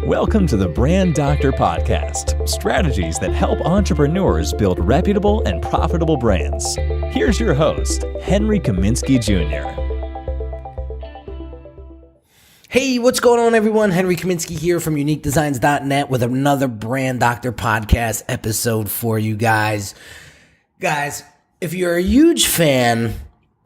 Welcome to the Brand Doctor Podcast, strategies that help entrepreneurs build reputable and profitable brands. Here's your host, Henry Kaminski Jr. Hey, what's going on, everyone? Henry Kaminski here from UniqueDesignz.net with another Brand Doctor Podcast episode for you guys. Guys, if you're a huge fan,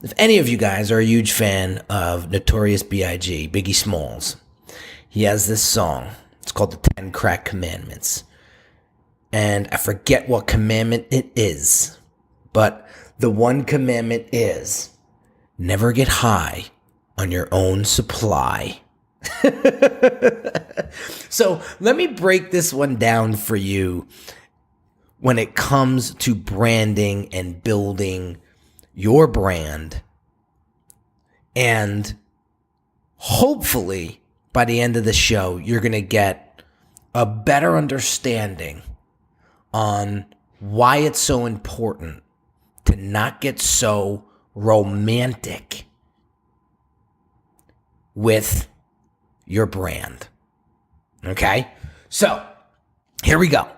if any of you guys are a huge fan of Notorious B.I.G., Biggie Smalls, he has this song. It's called the 10 Crack Commandments. And I forget what commandment it is, but the one commandment is never get high on your own supply. So let me break this one down for you when it comes to branding and building your brand. And hopefully by the end of the show, you're going to get a better understanding on why it's so important to not get so romantic with your brand. Okay? So, here we go.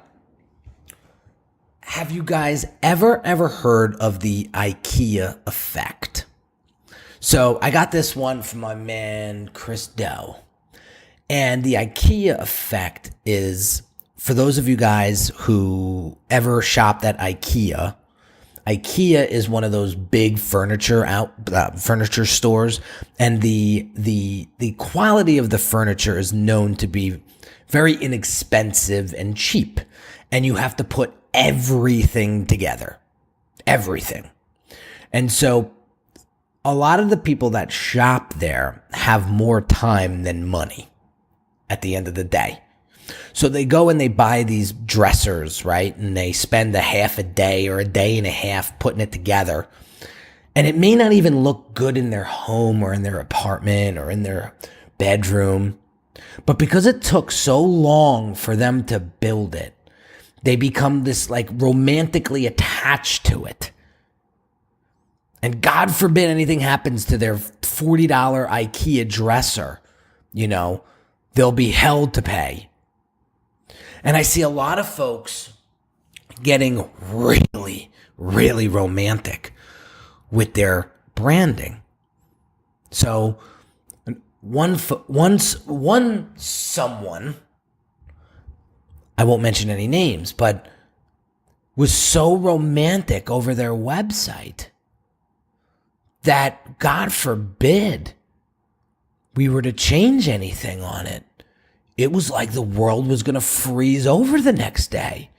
Have you guys ever heard of the IKEA effect? So, I got this one from my man, Chris Doe. And the IKEA effect is, for those of you guys who ever shopped at IKEA, IKEA is one of those big furniture stores, and the quality of the furniture is known to be very inexpensive and cheap, and you have to put everything together, everything. And so a lot of the people that shop there have more time than money at the end of the day. So they go and they buy these dressers, right? And they spend a half a day or a day and a half putting it together. And it may not even look good in their home or in their apartment or in their bedroom. But because it took so long for them to build it, they become this like romantically attached to it. And God forbid anything happens to their $40 IKEA dresser, you know, they'll be held to pay. And I see a lot of folks getting really, really romantic with their branding. So someone, I won't mention any names, but was so romantic over their website that, God forbid, we were to change anything on it, it was like the world was going to freeze over the next day.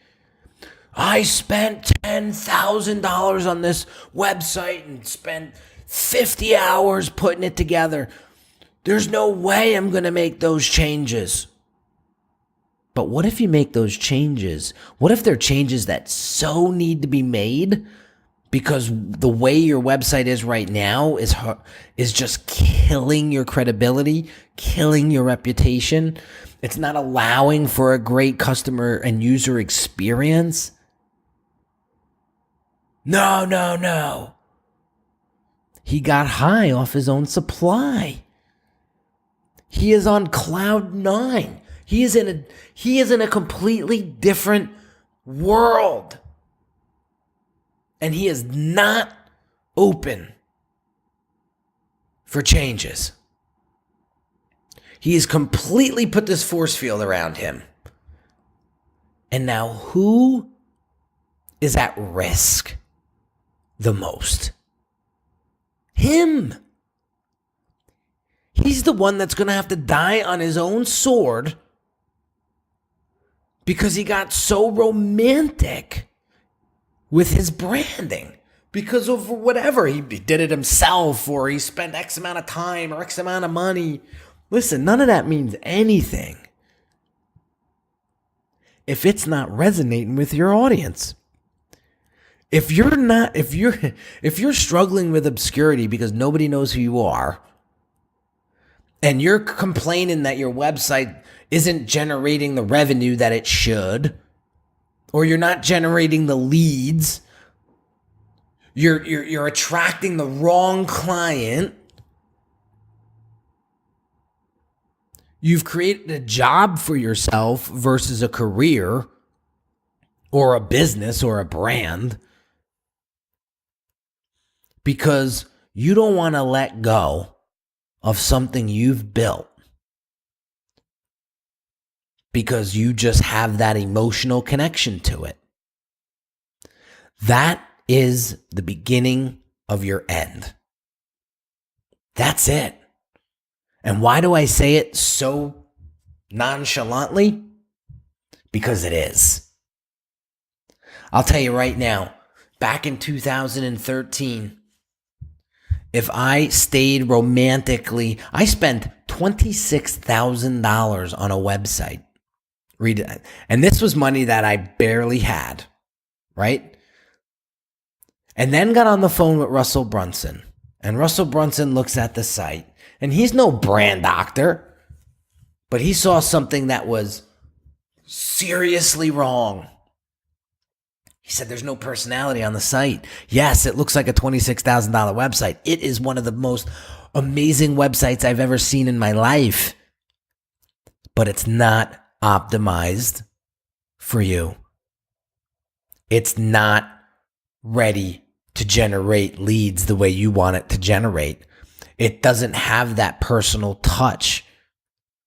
I spent $10,000 on this website and spent 50 hours putting it together. There's no way I'm going to make those changes. But what if you make those changes? What if they're changes that so need to be made because the way your website is right now is just killing your credibility, killing your reputation. It's not allowing for a great customer and user experience. No. He got high off his own supply. He is on cloud 9. He is in a completely different world. And he is not open for changes. He has completely put this force field around him. And now who is at risk the most? Him. He's the one that's going to have to die on his own sword because he got so romantic with his branding because of whatever. He did it himself, or he spent X amount of time or X amount of money. Listen, none of that means anything if it's not resonating with your audience. If you're struggling with obscurity because nobody knows who you are, and you're complaining that your website isn't generating the revenue that it should, or you're not generating the leads, you're attracting the wrong client, You've created a job for yourself versus a career or a business or a brand because you don't want to let go of something you've built because you just have that emotional connection to it. That is the beginning of your end. That's it. And why do I say it so nonchalantly? Because it is. I'll tell you right now, back in 2013, if I stayed romantically, I spent $26,000 on a website. Read it. And this was money that I barely had, right? And then got on the phone with Russell Brunson. And Russell Brunson looks at the site. And he's no brand doctor, but he saw something that was seriously wrong. He said, there's no personality on the site. Yes, it looks like a $26,000 website. It is one of the most amazing websites I've ever seen in my life. But it's not optimized for you. It's not ready to generate leads the way you want it to generate. It doesn't have that personal touch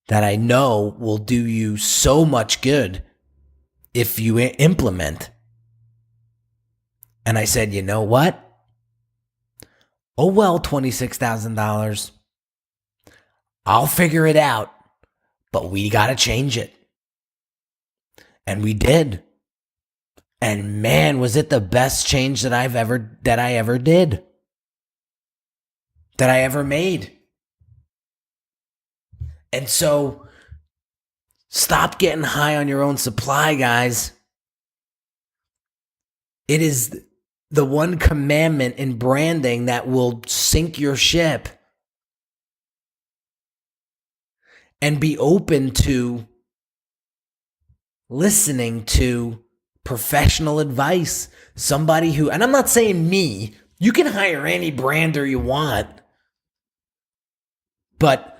that I know will do you so much good if you implement. And I said, you know what? Oh, well, $26,000. I'll figure it out, but we got to change it. And we did. And man, was it the best change that I ever did. That I ever made. And so stop getting high on your own supply, guys. It is the one commandment in branding that will sink your ship. And be open to listening to professional advice. Somebody who, and I'm not saying me, you can hire any brander you want. But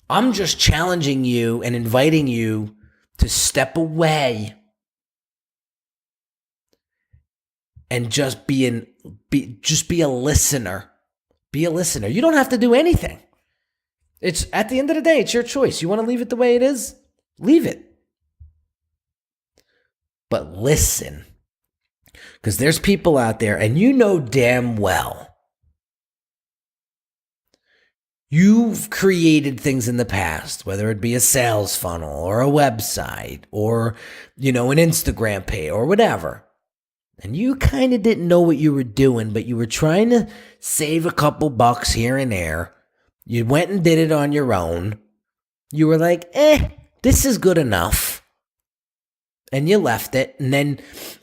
I'm just challenging you and inviting you to step away and just be a listener. Be a listener. You don't have to do anything. It's at the end of the day, it's your choice. You want to leave it the way it is? Leave it. But listen. Because there's people out there, and you know damn well you've created things in the past, whether it be a sales funnel or a website or, an Instagram page or whatever. And you kind of didn't know what you were doing, but you were trying to save a couple bucks here and there. You went and did it on your own. You were like, this is good enough. And you left it. And then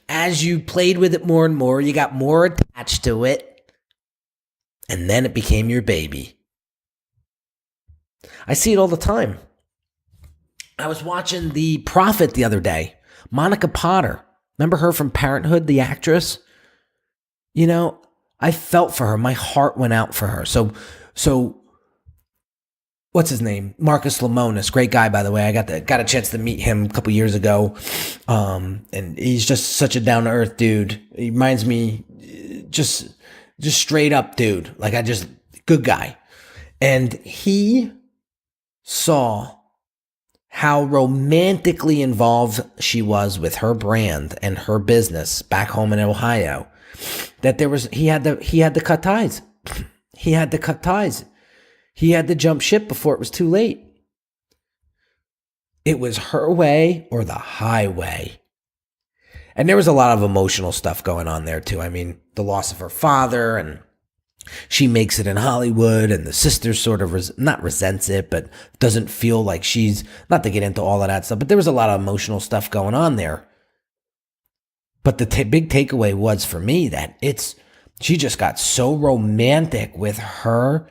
as you played with it more and more, you got more attached to it. And then it became your baby. I see it all the time. I was watching The Prophet the other day. Monica Potter. Remember her from Parenthood, the actress? I felt for her. My heart went out for her. So what's his name? Marcus Lemonis. Great guy, by the way. I got a chance to meet him a couple years ago. And he's just such a down-to-earth dude. He reminds me just straight up dude. Good guy. And he saw how romantically involved she was with her brand and her business back home in Ohio, that he had to cut ties. He had to cut ties. He had to jump ship before it was too late. It was her way or the highway. And there was a lot of emotional stuff going on there too. I mean, the loss of her father, and she makes it in Hollywood, and the sister sort of not resents it, but doesn't feel like she's, not to get into all of that stuff, but there was a lot of emotional stuff going on there. But the big takeaway was for me that she just got so romantic with her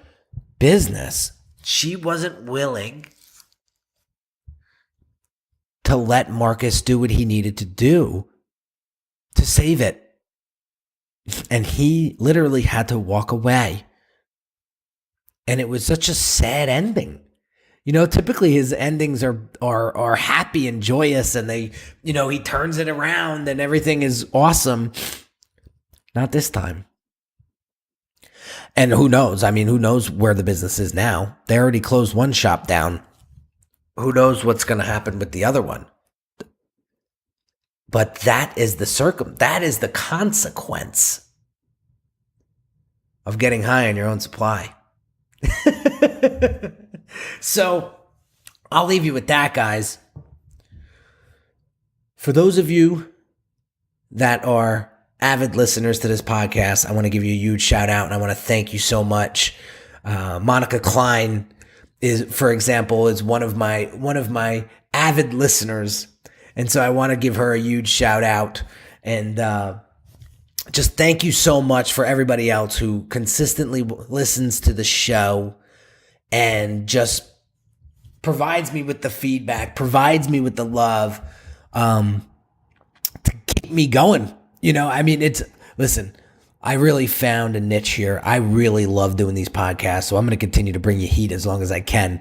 business. She wasn't willing to let Marcus do what he needed to do to save it. And he literally had to walk away. And it was such a sad ending. Typically his endings are happy and joyous, and he turns it around and everything is awesome. Not this time. And who knows? Who knows where the business is now? They already closed one shop down. Who knows what's going to happen with the other one? But that is the consequence of getting high on your own supply. So I'll leave you with that, guys. For those of you that are avid listeners to this podcast, I want to give you a huge shout out, and I want to thank you so much. Monica Klein for example, is one of my avid listeners, and so I want to give her a huge shout out, and just thank you so much for everybody else who consistently listens to the show and just provides me with the feedback, provides me with the love to keep me going. Listen, I really found a niche here. I really love doing these podcasts, so I'm going to continue to bring you heat as long as I can.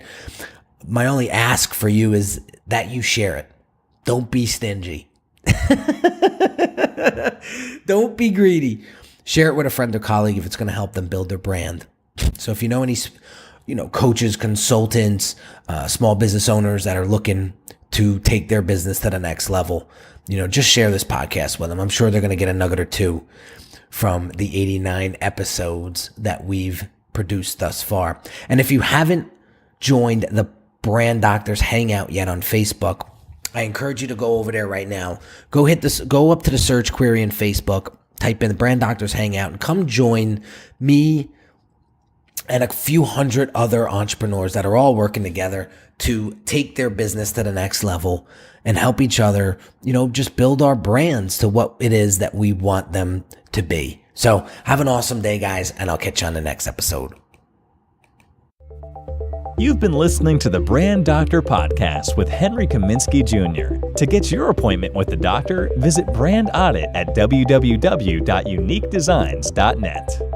My only ask for you is that you share it. Don't be stingy. Don't be greedy. Share it with a friend or colleague if it's going to help them build their brand. So if you know any, coaches, consultants, small business owners that are looking to take their business to the next level, just share this podcast with them. I'm sure they're going to get a nugget or two from the 89 episodes that we've produced thus far. And if you haven't joined the Brand Doctors Hangout yet on Facebook, I encourage you to go over there right now. Go up to the search query in Facebook, type in the Brand Doctors Hangout, and come join me and a few hundred other entrepreneurs that are all working together to take their business to the next level and help each other, just build our brands to what it is that we want them to be. So have an awesome day, guys, and I'll catch you on the next episode. You've been listening to the Brand Doctor Podcast with Henry Kaminski Jr. To get your appointment with the doctor, visit Brand Audit at www.uniquedesignz.net.